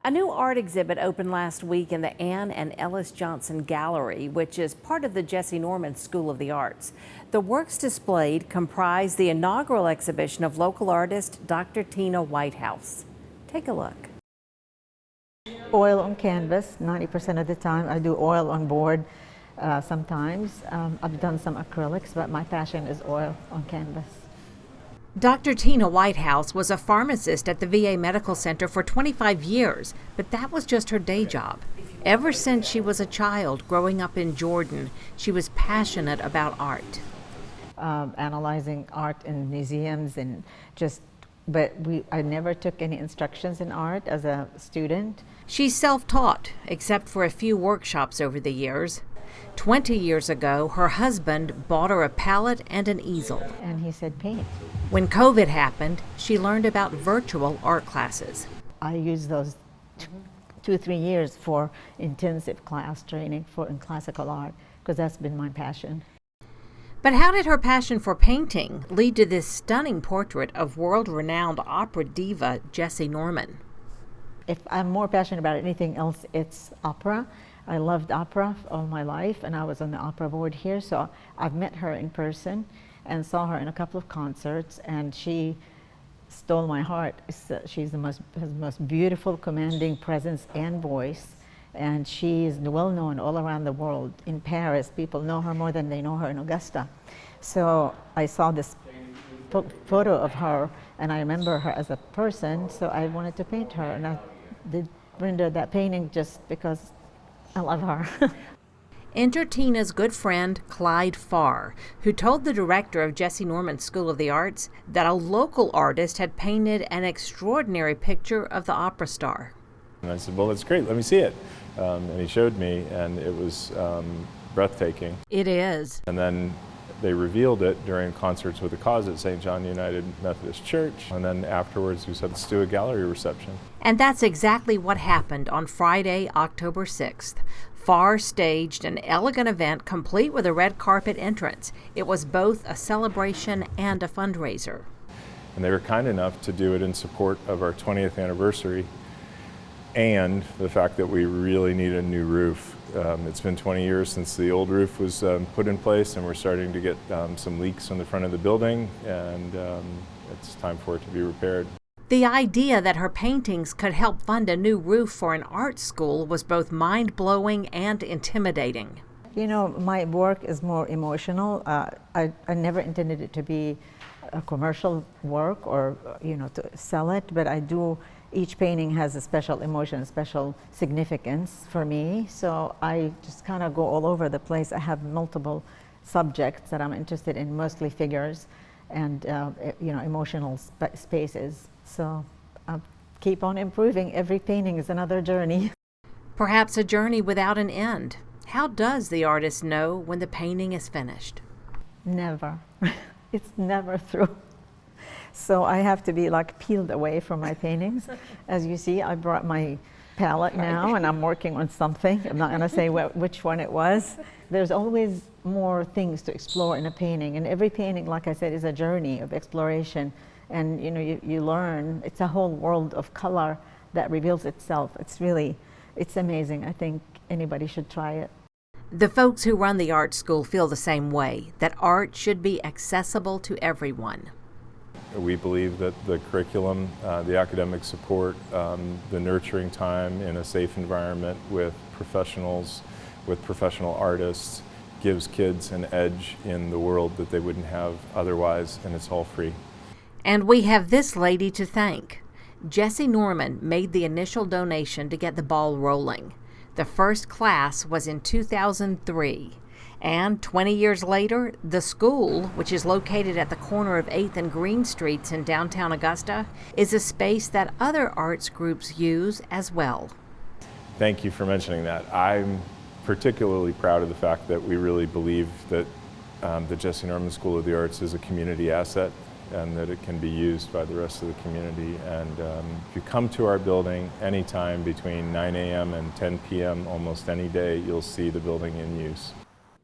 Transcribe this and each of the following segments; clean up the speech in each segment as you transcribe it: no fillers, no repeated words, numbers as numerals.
A new art exhibit opened last week in the Ann and Ellis Johnson Gallery, which is part of the Jessye Norman School of the Arts. The works displayed comprise the inaugural exhibition of local artist Dr. Tina Whitehouse. Take a look. Oil on canvas, 90% of the time. I do oil on board sometimes. I've done some acrylics, but my passion is oil on canvas. Dr. Tina Whitehouse was a pharmacist at the VA Medical Center for 25 years, but that was just her day job. Ever since she was a child growing up in Jordan, she was passionate about art. Analyzing art in museums and I never took any instructions in art as a student. She's self-taught, except for a few workshops over the years. 20 years ago, her husband bought her a palette and an easel. And he said, paint. When COVID happened, she learned about virtual art classes. I used those 2-3 years for intensive class training in classical art, because that's been my passion. But how did her passion for painting lead to this stunning portrait of world-renowned opera diva Jessye Norman? If I'm more passionate about anything else, it's opera. I loved opera all my life, and I was on the opera board here, so I've met her in person and saw her in a couple of concerts, and she stole my heart. She's has the most beautiful, commanding presence and voice, and she is well known all around the world. In Paris, people know her more than they know her in Augusta. So I saw this photo of her, and I remember her as a person, so I wanted to paint her, and I did render that painting just because I love her. Enter Tina's good friend, Clyde Farr, who told the director of Jessye Norman School of the Arts that a local artist had painted an extraordinary picture of the opera star. And I said, well, that's great, let me see it. And he showed me, and it was breathtaking. It is. And then they revealed it during Concerts with a Cause at St. John United Methodist Church. And then afterwards we said, let's do a gallery reception. And that's exactly what happened on Friday, October 6th. Farr staged an elegant event complete with a red carpet entrance. It was both a celebration and a fundraiser. And they were kind enough to do it in support of our 20th anniversary and the fact that we really need a new roof. It's been 20 years since the old roof was put in place, and we're starting to get some leaks on the front of the building, and it's time for it to be repaired. The idea that her paintings could help fund a new roof for an art school was both mind-blowing and intimidating. You know, my work is more emotional. I never intended it to be a commercial work or, to sell it, but each painting has a special emotion, a special significance for me. So I just kind of go all over the place. I have multiple subjects that I'm interested in, mostly figures and, emotional spaces. So I keep on improving. Every painting is another journey. Perhaps a journey without an end. How does the artist know when the painting is finished? Never. It's never through. So I have to be peeled away from my paintings. As you see, I brought my palette now, and I'm working on something. I'm not going to say which one it was. There's always more things to explore in a painting, and every painting, like I said, is a journey of exploration. And you learn. It's a whole world of color that reveals itself. It's amazing. I think anybody should try it. The folks who run the art school feel the same way, that art should be accessible to everyone. We believe that the curriculum, the academic support, the nurturing time in a safe environment with professionals, with professional artists, gives kids an edge in the world that they wouldn't have otherwise, and it's all free. And we have this lady to thank. Jessye Norman made the initial donation to get the ball rolling. The first class was in 2003. And 20 years later, the school, which is located at the corner of 8th and Green Streets in downtown Augusta, is a space that other arts groups use as well. Thank you for mentioning that. I'm particularly proud of the fact that we really believe that the Jessye Norman School of the Arts is a community asset, and that it can be used by the rest of the community. And if you come to our building anytime between 9 a.m. and 10 p.m. almost any day, you'll see the building in use.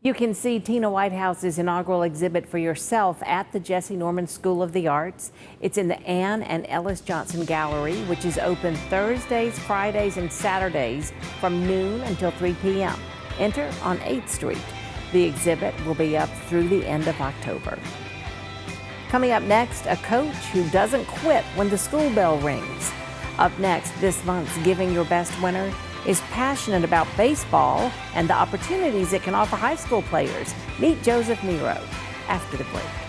You can see Tina Whitehouse's inaugural exhibit for yourself at the Jessye Norman School of the Arts. It's in the Ann and Ellis Johnson Gallery, which is open Thursdays, Fridays, and Saturdays from noon until 3 p.m. Enter on 8th Street. The exhibit will be up through the end of October. Coming up next, a coach who doesn't quit when the school bell rings. Up next, this month's Giving Your Best winner is passionate about baseball and the opportunities it can offer high school players. Meet Joseph Nero after the break.